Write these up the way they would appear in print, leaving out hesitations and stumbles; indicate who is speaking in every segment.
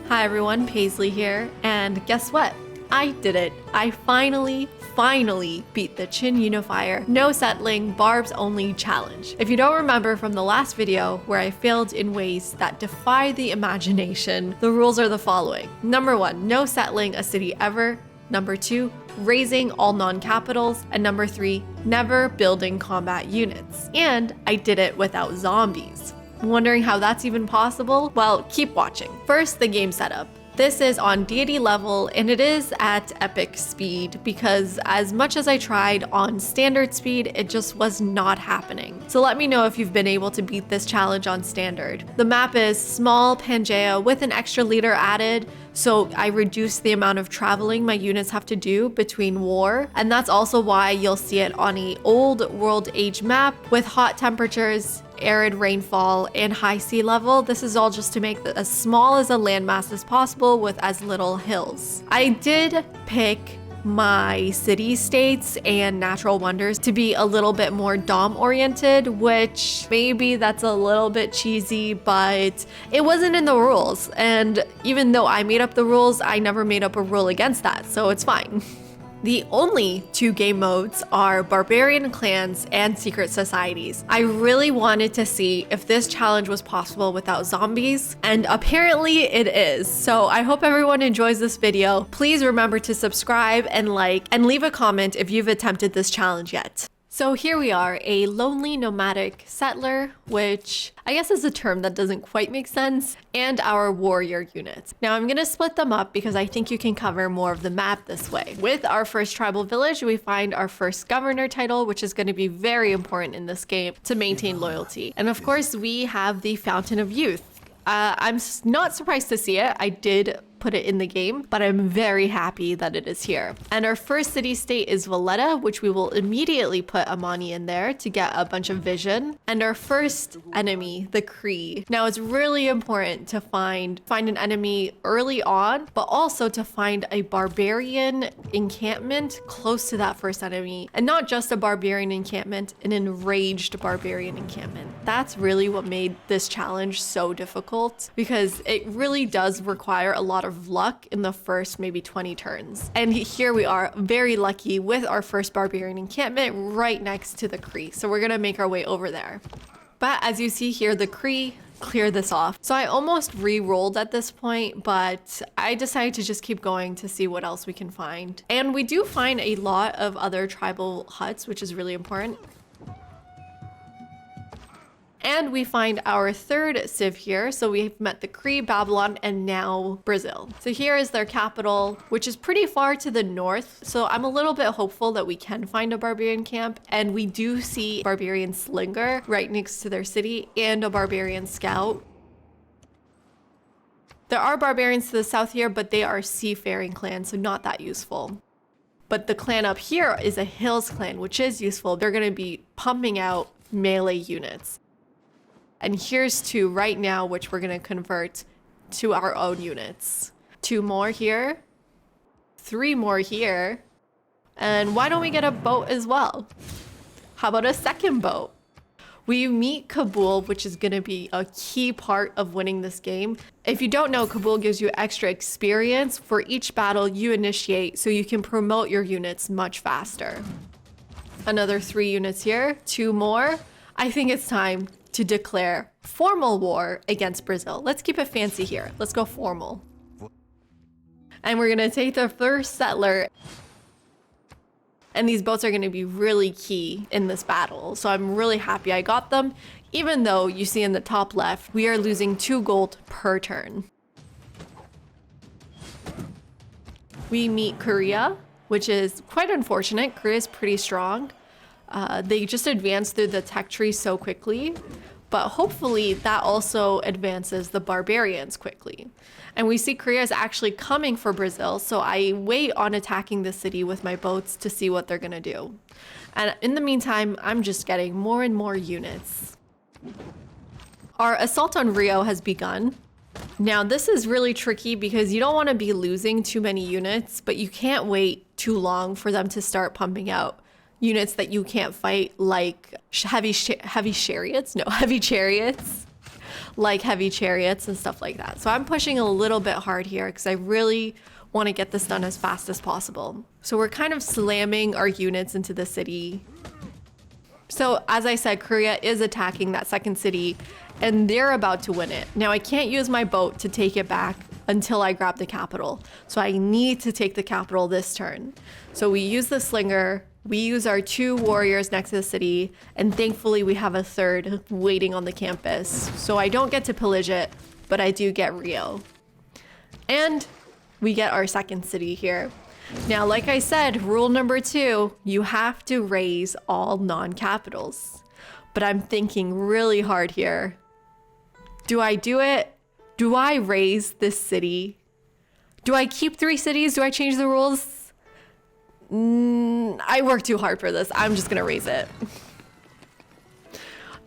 Speaker 1: Hi everyone, Paisley here, and guess what? I did it. I finally beat the Chin Unifier No Settling Barbs Only challenge. If you don't remember from the last video where I failed in ways that defy the imagination, the rules are the following. Number 1, no settling a city ever. Number 2, raising all non-capitals. And number 3, never building combat units. And I did it without zombies. Wondering how that's even possible? Well, keep watching. First, the game setup. This is on deity level and it is at epic speed because as much as I tried on standard speed, it just was not happening. So let me know if you've been able to beat this challenge on standard. The map is small Pangea with an extra leader added, so I reduced the amount of traveling my units have to do between war, and that's also why you'll see it on an old world age map with hot temperatures, arid rainfall, and high sea level. This is all just to make it as small as a landmass as possible with as little hills. I did pick my city-states and natural wonders to be a little bit more dom oriented, which maybe that's a little bit cheesy, but it wasn't in the rules. And even though I made up the rules, I never made up a rule against that, so it's fine. The only 2 game modes are Barbarian Clans and Secret Societies. I really wanted to see if this challenge was possible without zombies, and apparently it is. So I hope everyone enjoys this video. Please remember to subscribe and like, and leave a comment if you've attempted this challenge yet. So here we are, a lonely nomadic settler, which I guess is a term that doesn't quite make sense, and our warrior units. Now I'm gonna split them up because I think you can cover more of the map this way. With our first tribal village, we find our first governor title, which is gonna be very important in this game to maintain loyalty. And of course, we have the Fountain of Youth. I'm not surprised to see it. I did put it in the game, but I'm very happy that it is here. And our first city-state is Valletta, which we will immediately put Amani in there to get a bunch of vision. And our first enemy, the Cree. Now it's really important to find an enemy early on, but also to find a barbarian encampment close to that first enemy. And not just a barbarian encampment, an enraged barbarian encampment. That's really what made this challenge so difficult, because it really does require a lot of luck in the first maybe 20 turns. And here we are, very lucky with our first barbarian encampment right next to the Cree. So we're gonna make our way over there. But as you see here, the Cree clear this off. So I almost re-rolled at this point, but I decided to just keep going to see what else we can find. And we do find a lot of other tribal huts, which is really important. And we find our third civ here. So we've met the Cree, Babylon, and now Brazil. So here is their capital, which is pretty far to the north. So I'm a little bit hopeful that we can find a barbarian camp. And we do see a barbarian slinger right next to their city and a barbarian scout. There are barbarians to the south here, but they are seafaring clans, so not that useful. But the clan up here is a hills clan, which is useful. They're gonna be pumping out melee units. And here's 2 right now, which we're gonna convert to our own units. 2 more here, 3 more here. And why don't we get a boat as well? How about a second boat? We meet Kabul, which is gonna be a key part of winning this game. If you don't know, Kabul gives you extra experience for each battle you initiate, so you can promote your units much faster. Another 3 units here, 2 more. I think it's time to declare formal war against Brazil. Let's keep it fancy here. Let's go formal. And we're gonna take the first settler. And these boats are gonna be really key in this battle. So I'm really happy I got them, even though you see in the top left, we are losing 2 gold per turn. We meet Korea, which is quite unfortunate. Korea is pretty strong. They just advanced through the tech tree so quickly, but hopefully that also advances the barbarians quickly. And we see Korea is actually coming for Brazil, so I wait on attacking the city with my boats to see what they're gonna do. And in the meantime, I'm just getting more and more units. Our assault on Rio has begun. Now this is really tricky because you don't want to be losing too many units, but you can't wait too long for them to start pumping out units that you can't fight, like heavy chariots. like heavy chariots and stuff like that. So I'm pushing a little bit hard here because I really want to get this done as fast as possible. So we're kind of slamming our units into the city. So as I said, Korea is attacking that second city and they're about to win it. Now I can't use my boat to take it back until I grab the capital. So I need to take the capital this turn. So we use the slinger, we use our 2 warriors next to the city, and thankfully we have a third waiting on the campus. So I don't get to pillage it, but I do get Rio. And we get our second city here. Now, like I said, rule number 2, you have to raise all non-capitals. But I'm thinking really hard here. Do I do it? Do I raise this city? Do I keep 3 cities? Do I change the rules? I worked too hard for this. I'm just gonna raise it.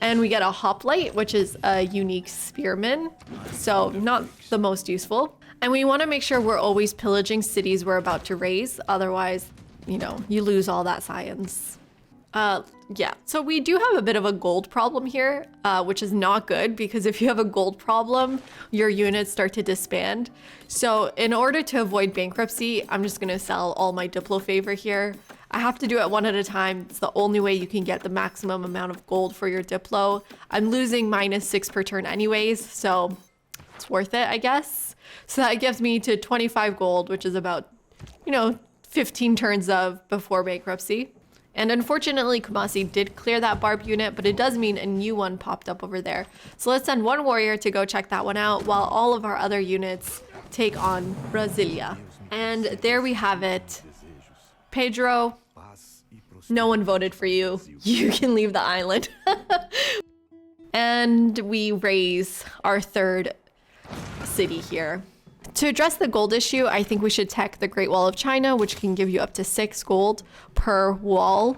Speaker 1: And we get a hoplite, which is a unique spearman. So not the most useful. And we want to make sure we're always pillaging cities we're about to raise. Otherwise, you know, you lose all that science. Yeah, so we do have a bit of a gold problem here, which is not good because if you have a gold problem, your units start to disband. So in order to avoid bankruptcy, I'm just going to sell all my Diplo favor here. I have to do it one at a time. It's the only way you can get the maximum amount of gold for your Diplo. I'm losing -6 per turn anyways, so it's worth it, I guess. So that gives me to 25 gold, which is about, you know, 15 turns of before bankruptcy. And unfortunately, Kumasi did clear that barb unit, but it does mean a new one popped up over there. So let's send 1 warrior to go check that one out while all of our other units take on Brasilia. And there we have it. Pedro, no one voted for you. You can leave the island. And we raise our 3rd city here. To address the gold issue, I think we should tech the Great Wall of China, which can give you up to 6 gold per wall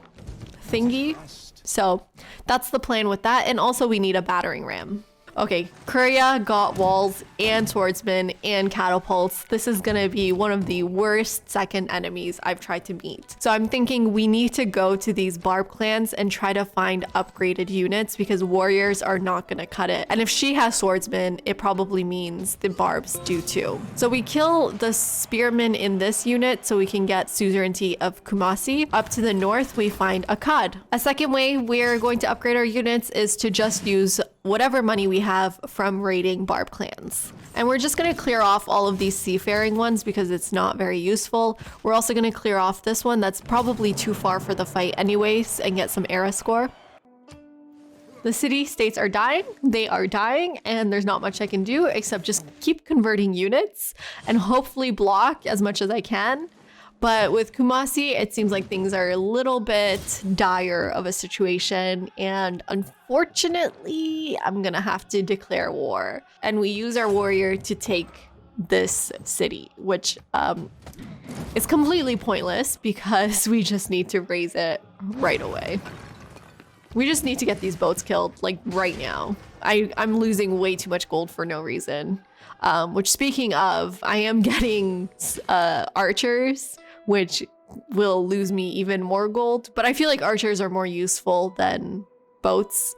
Speaker 1: thingy. So that's the plan with that. And also we need a battering ram. Okay, Korea got walls and swordsmen and catapults. This is gonna be one of the worst second enemies I've tried to meet. So I'm thinking we need to go to these barb clans and try to find upgraded units because warriors are not gonna cut it. And if she has swordsmen, it probably means the barbs do too. So we kill the spearmen in this unit so we can get suzerainty of Kumasi. Up to the north, we find Akkad. A second way we're going to upgrade our units is to just use whatever money we have from raiding barb clans. And we're just going to clear off all of these seafaring ones because it's not very useful. We're also going to clear off this one that's probably too far for the fight anyways and get some era score. The city states are dying, they are dying, and there's not much I can do except just keep converting units and hopefully block as much as I can. But with Kumasi, it seems like things are a little bit dire of a situation. And unfortunately, I'm gonna have to declare war. And we use our warrior to take this city, which is completely pointless because we just need to raise it right away. We just need to get these boats killed, like right now. I'm losing way too much gold for no reason. Which speaking of, I am getting archers, which will lose me even more gold. But I feel like archers are more useful than boats.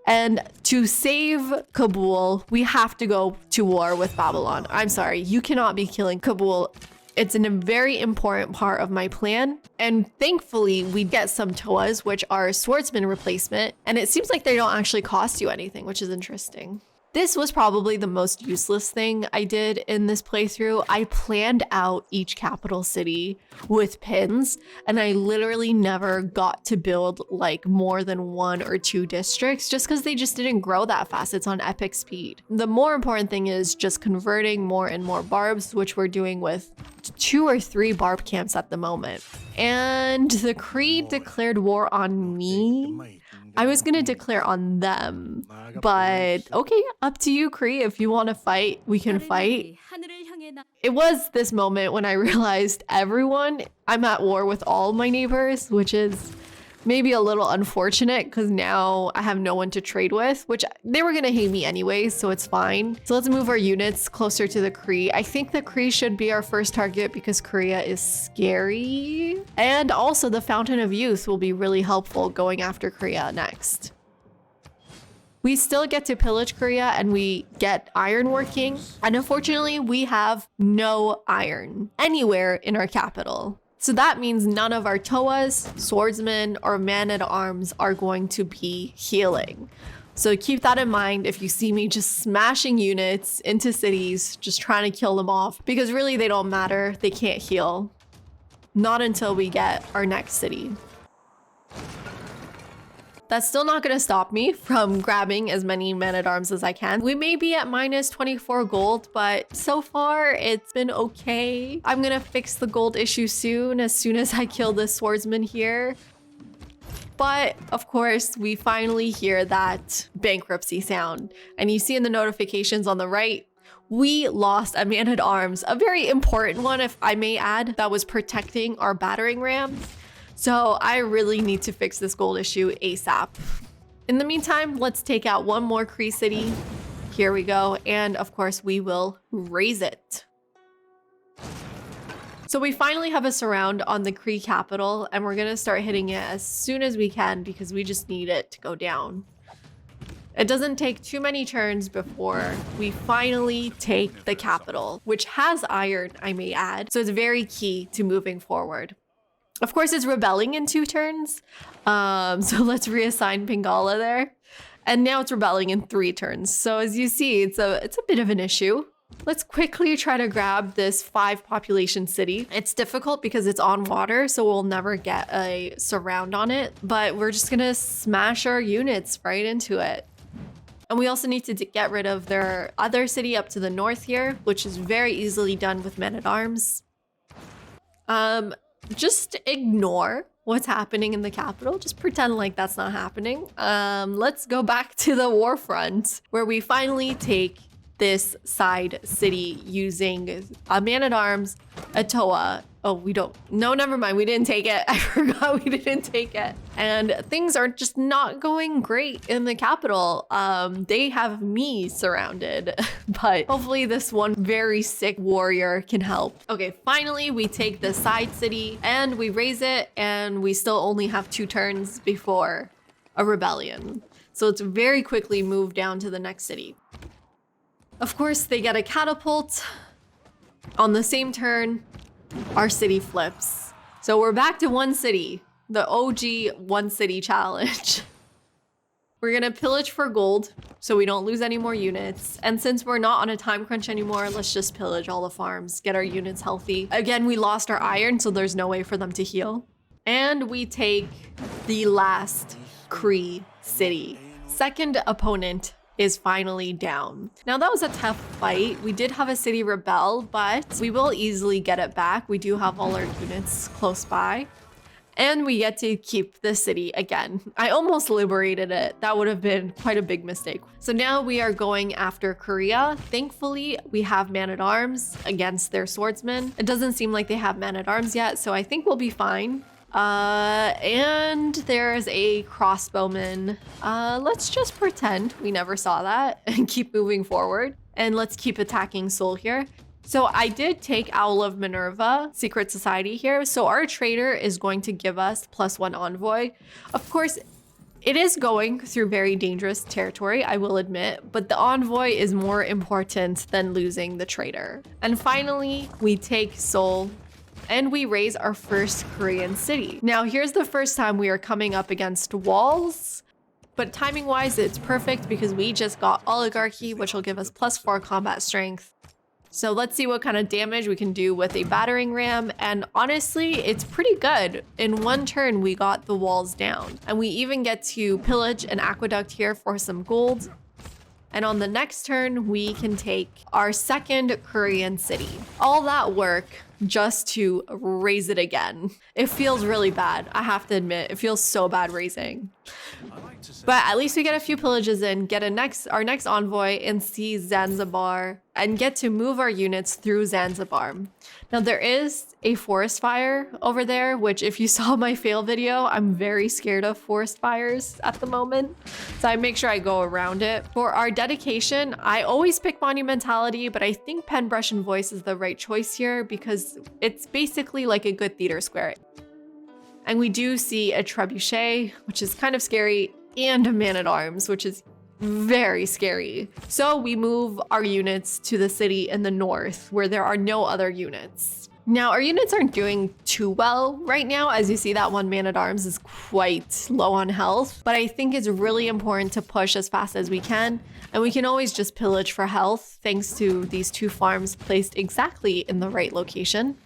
Speaker 1: And to save Kabul, we have to go to war with Babylon. I'm sorry, you cannot be killing Kabul. It's a very important part of my plan. And thankfully, we get some Toas, which are swordsman replacement. And it seems like they don't actually cost you anything, which is interesting. This was probably the most useless thing I did in this playthrough. I planned out each capital city with pins, and I literally never got to build like more than 1 or 2 districts just because they just didn't grow that fast. It's on epic speed. The more important thing is just converting more and more barbs, which we're doing with 2 or 3 barb camps at the moment. And the Creed declared war on me. I was gonna declare on them, but okay, up to you, Kree. If you want to fight, we can fight. It was this moment when I realized I'm at war with all my neighbors, which is maybe a little unfortunate because now I have no one to trade with, which they were gonna hate me anyways, so it's fine. So let's move our units closer to the Kree. I think the Kree should be our first target because Korea is scary. And also the Fountain of Youth will be really helpful going after Korea next. We still get to pillage Korea and we get iron working. And unfortunately, we have no iron anywhere in our capital. So that means none of our Toas, swordsmen, or man-at-arms are going to be healing. So keep that in mind if you see me just smashing units into cities, just trying to kill them off, because really they don't matter. They can't heal. Not until we get our next city. That's still not going to stop me from grabbing as many men-at-arms as I can. We may be at minus 24 gold, but so far it's been okay. I'm going to fix the gold issue soon as I kill this swordsman here. But of course, we finally hear that bankruptcy sound. And you see in the notifications on the right, we lost a man-at-arms, a very important one, if I may add, that was protecting our battering ram. So I really need to fix this gold issue ASAP. In the meantime, let's take out one more Kree city. Here we go. And of course, we will raise it. So we finally have a surround on the Kree capital, and we're going to start hitting it as soon as we can because we just need it to go down. It doesn't take too many turns before we finally take the capital, which has iron, I may add. So it's very key to moving forward. Of course, it's rebelling in 2 turns. So let's reassign Pingala there. And now it's rebelling in 3 turns. So as you see, it's a bit of an issue. Let's quickly try to grab this 5 population city. It's difficult because it's on water, so we'll never get a surround on it. But we're just gonna smash our units right into it. And we also need to get rid of their other city up to the north here, which is very easily done with men-at-arms. Just ignore what's happening in the capital. Just pretend like that's not happening. Let's go back to the war front where we finally take this side city using a man-at-arms, a Toa. Oh, we don't. No, never mind. We didn't take it. I forgot we didn't take it. And things are just not going great in the capital. They have me surrounded, but hopefully this one very sick warrior can help. Okay, finally we take the side city and we raise it, and we still only have 2 turns before a rebellion. So it's very quickly moved down to the next city. Of course, they get a catapult. On the same turn, our city flips. So we're back to 1 city, the OG 1 city challenge. We're gonna pillage for gold so we don't lose any more units. And since we're not on a time crunch anymore, let's just pillage all the farms, get our units healthy. Again, we lost our iron, so there's no way for them to heal. And we take the last Kree city. Second opponent is finally down. Now that was a tough fight. We did have a city rebel, but we will easily get it back. We do have all our units close by. And we get to keep the city again. I almost liberated it. That would have been quite a big mistake. So now we are going after Korea. Thankfully, we have man-at-arms against their swordsmen. It doesn't seem like they have man-at-arms yet, so I think we'll be fine. And there's a crossbowman. Let's just pretend we never saw that and keep moving forward. And let's keep attacking Seoul here. So I did take Owl of Minerva, Secret Society here. So our trader is going to give us +1 envoy. Of course, it is going through very dangerous territory, I will admit, but the envoy is more important than losing the trader. And finally, we take Seoul. And we raise our first Korean city. Now, here's the first time we are coming up against walls, but timing-wise, it's perfect because we just got Oligarchy, which will give us +4 combat strength. So let's see what kind of damage we can do with a battering ram. And honestly, it's pretty good. In 1 turn, we got the walls down. And we even get to pillage an aqueduct here for some gold. And on the next turn, we can take our second Korean city. All that work just to raise it again. It feels really bad. I have to admit, it feels so bad raising. But at least we get a few pillages in, get our next envoy and see Zanzibar, and get to move our units through Zanzibar. Now there is a forest fire over there, which if you saw my fail video, I'm very scared of forest fires at the moment. So I make sure I go around it. For our dedication, I always pick Monumentality, but I think Pen, Brush, and Voice is the right choice here because it's basically like a good theater square. And we do see a trebuchet, which is kind of scary, and a man-at-arms, which is very scary. So we move our units to the city in the north where there are no other units. Now, our units aren't doing too well right now. As you see, that one man-at-arms is quite low on health, but I think it's really important to push as fast as we can. And we can always just pillage for health thanks to these 2 farms placed exactly in the right location.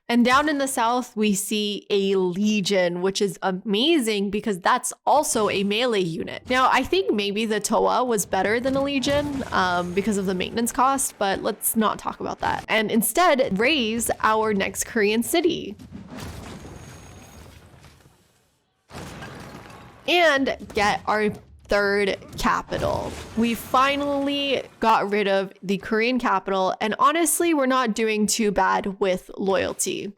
Speaker 1: And down in the south, we see a legion, which is amazing because that's also a melee unit. Now, I think maybe the Toa was better than a legion because of the maintenance cost, but let's not talk about that. And instead, raise our next Korean city. And get our 3rd capital. We finally got rid of the Korean capital, and honestly, we're not doing too bad with loyalty.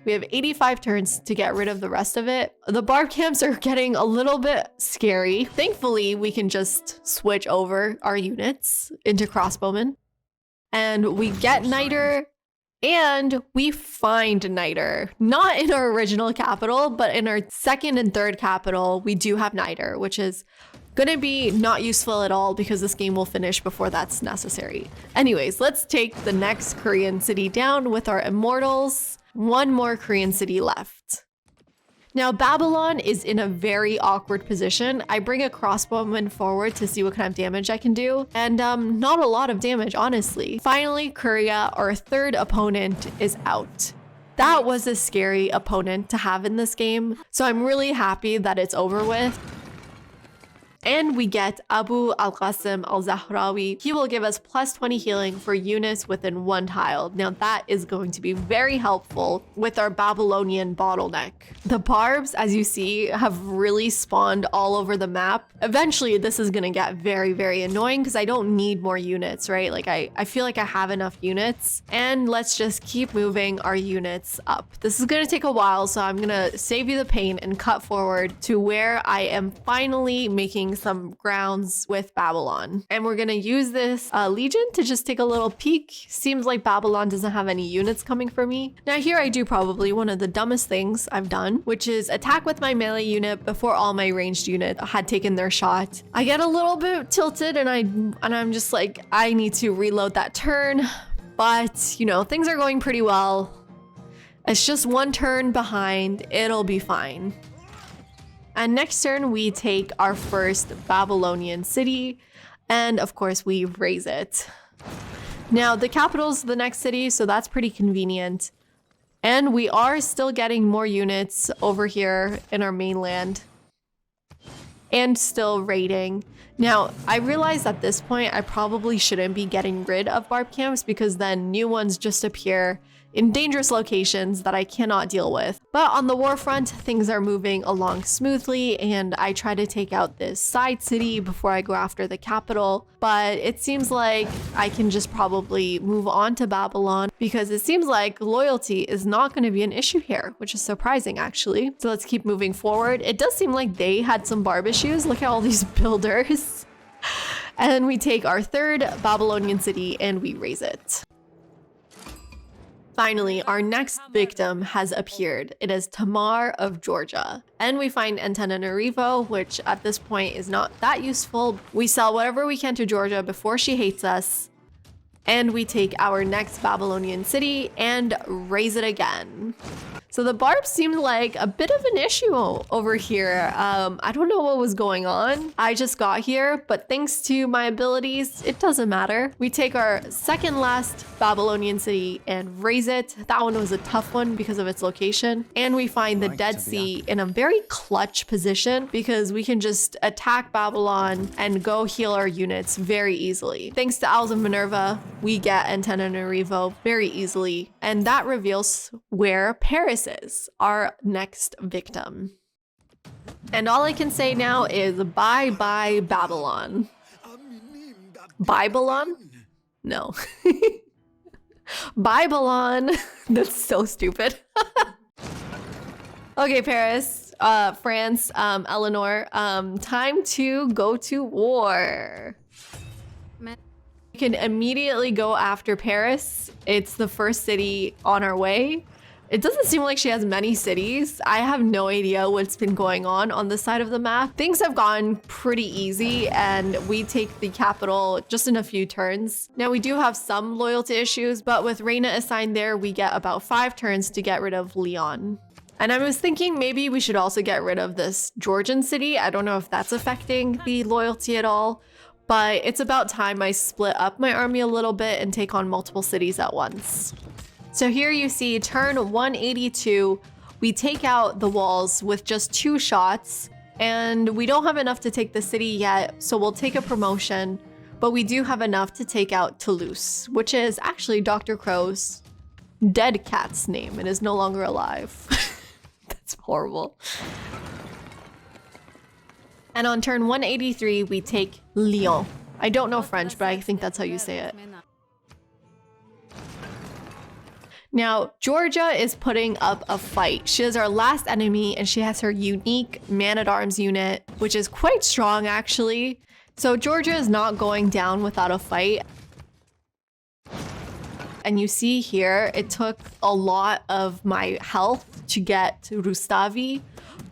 Speaker 1: We have 85 turns to get rid of the rest of it. The barb camps are getting a little bit scary. Thankfully, we can just switch over our units into crossbowmen. And we get Niter. And we find Niter, not in our original capital, but in our 2nd and 3rd capital, we do have Niter, which is gonna be not useful at all because this game will finish before that's necessary. Anyways, let's take the next Korean city down with our immortals. 1 more Korean city left. Now, Babylon is in a very awkward position. I bring a crossbowman forward to see what kind of damage I can do, and not a lot of damage, honestly. Finally, Korea, our 3rd opponent, is out. That was a scary opponent to have in this game, so I'm really happy that it's over with. And we get Abu al-Qasim al-Zahrawi. He will give us plus 20 healing for units within 1 tile. Now that is going to be very helpful with our Babylonian bottleneck. The barbs, as you see, have really spawned all over the map. Eventually, this is gonna get very, very annoying because I don't need more units, right? Like I feel like I have enough units. And let's just keep moving our units up. This is gonna take a while, so I'm gonna save you the pain and cut forward to where I am finally making some grounds with Babylon. And we're gonna use this legion to just take a little peek. Seems like Babylon doesn't have any units coming for me. Now here I do probably one of the dumbest things I've done, which is attack with my melee unit before all my ranged unit had taken their shot. I get a little bit tilted and I'm just like, I need to reload that turn. But you know, things are going pretty well. It's just 1 turn behind, it'll be fine. And next turn, we take our first Babylonian city, and of course, we raise it. Now, the capital's the next city, so that's pretty convenient. And we are still getting more units over here in our mainland. And still raiding. Now, I realize at this point, I probably shouldn't be getting rid of barb camps because then new ones just appear in dangerous locations that I cannot deal with. But on the war front, things are moving along smoothly, and I try to take out this side city before I go after the capital. But it seems like I can just probably move on to Babylon because it seems like loyalty is not going to be an issue here, which is surprising actually. So let's keep moving forward. It does seem like they had some barb issues. Look at all these builders. And we take our 3rd Babylonian city and we raise it. Finally, our next victim has appeared. It is Tamar of Georgia. And we find Antananarivo, which at this point is not that useful. We sell whatever we can to Georgia before she hates us. And we take our next Babylonian city and raise it again. So the barbs seemed like a bit of an issue over here. I don't know what was going on. I just got here, but thanks to my abilities, it doesn't matter. We take our 2nd last Babylonian city and raise it. That one was a tough one because of its location. And we find the Dead Sea in a very clutch position because we can just attack Babylon and go heal our units very easily. Thanks to Owls of Minerva, we get Antananarivo very easily. And that reveals where Paris is, our next victim. And all I can say now is bye-bye Babylon. Babylon? No. Babylon. That's so stupid. Okay, Paris, France, Eleanor, time to go to war. You can immediately go after Paris. It's the first city on our way. It doesn't seem like she has many cities. I have no idea what's been going on this side of the map. Things have gone pretty easy and we take the capital just in a few turns. Now we do have some loyalty issues, but with Reina assigned there, we get about 5 turns to get rid of Leon. And I was thinking maybe we should also get rid of this Georgian city. I don't know if that's affecting the loyalty at all, but it's about time I split up my army a little bit and take on multiple cities at once. So here you see turn 182, we take out the walls with just 2 shots, and we don't have enough to take the city yet, so we'll take a promotion, but we do have enough to take out Toulouse, which is actually Dr. Crow's dead cat's name and is no longer alive. That's horrible. And on turn 183, we take Lyon. I don't know French, but I think that's how you say it. Now, Georgia is putting up a fight. She is our last enemy and she has her unique man-at-arms unit, which is quite strong actually. So Georgia is not going down without a fight. And you see here, it took a lot of my health to get to Rustavi,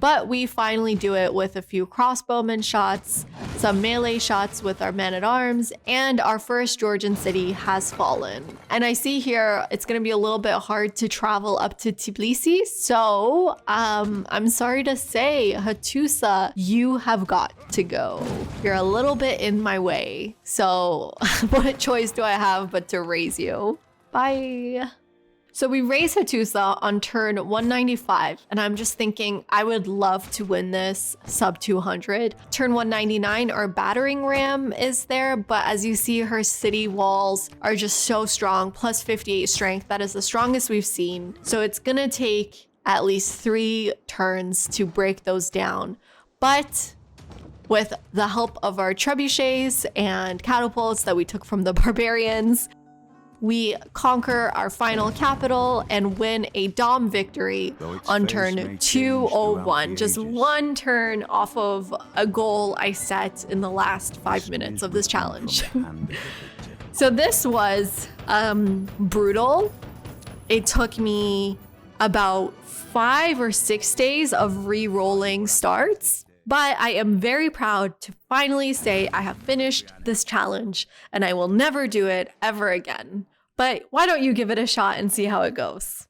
Speaker 1: but we finally do it with a few crossbowman shots, some melee shots with our men-at-arms, and our first Georgian city has fallen. And I see here, it's gonna be a little bit hard to travel up to Tbilisi, so I'm sorry to say, Hattusa, you have got to go. You're a little bit in my way, so what choice do I have but to raise you? Bye. So we raise Hattusa on turn 195, and I'm just thinking I would love to win this sub 200. Turn 199, our battering ram is there, but as you see, her city walls are just so strong, plus 58 strength. That is the strongest we've seen. So it's gonna take at least 3 turns to break those down. But with the help of our trebuchets and catapults that we took from the barbarians, we conquer our final capital and win a Dom victory on turn 201. Just 1 turn off of a goal I set in the last 5 minutes of this challenge. So this was brutal. It took me about 5 or 6 days of re-rolling starts. But I am very proud to finally say I have finished this challenge and I will never do it ever again. But why don't you give it a shot and see how it goes?